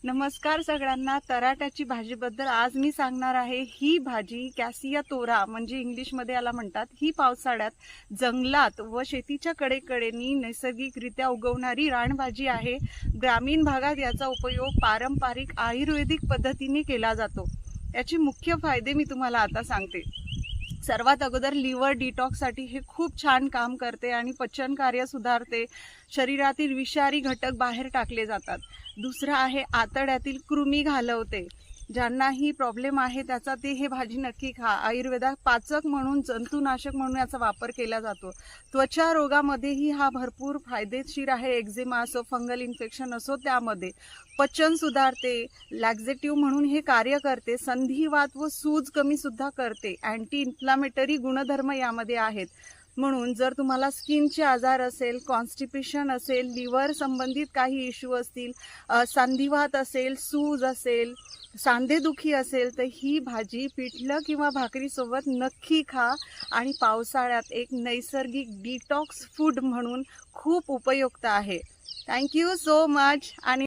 नमस्कार सगळ्यांना। तराट्याची भाजीबद्दल आज मी सांगणार आहे। ही भाजी कॅसिया तोरा म्हणजे इंग्लिशमध्ये याला म्हणतात। ही पावसाळ्यात जंगलात व शेतीच्या कडेकडेनी नैसर्गिकरित्या उगवणारी रानभाजी आहे। ग्रामीण भागात याचा उपयोग पारंपरिक आयुर्वेदिक पद्धतीने केला जातो। याचे मुख्य फायदे मी तुम्हाला आता सांगते। सर्वात अगोदर लिव्हर डिटॉक्ससाठी हे खूप छान काम करते आणि पचन कार्य सुधारते। शरीरातील विषारी घटक बाहेर टाकले जातात। दुसरा आहे आतड्यातील कृमी घालवते। ज्यांनाही प्रॉब्लेम आहे त्याचा ते हे भाजी नक्की खा। आयुर्वेदात पाचक म्हणून जंतुनाशक म्हणून याचा वापर केला जातो। त्वचा रोगामध्येही हा भरपूर फायदेशीर आहे। एक्झिमा असो, फंगल इन्फेक्शन असो त्यामध्ये पचन सुधारते। लॅक्झेटिव्ह म्हणून हे कार्य करते। संधिवात व सूज कमी सुद्धा करते। अँटी इन्फ्लामेटरी गुणधर्म यामध्ये आहेत। म्हणून जर तुम्हाला स्किनचे आजार असेल, कॉन्स्टिपेशन असेल, लिव्हर संबंधित काही इश्यू असतील, संधिवात असेल, सूज असेल, सांधेदुखी असेल तर ही भाजी पिठलं किंवा भाकरीसोबत नक्की खा। आणि पावसाळ्यात एक नैसर्गिक डिटॉक्स फूड म्हणून खूप उपयुक्त आहे। Thank you so much. आणि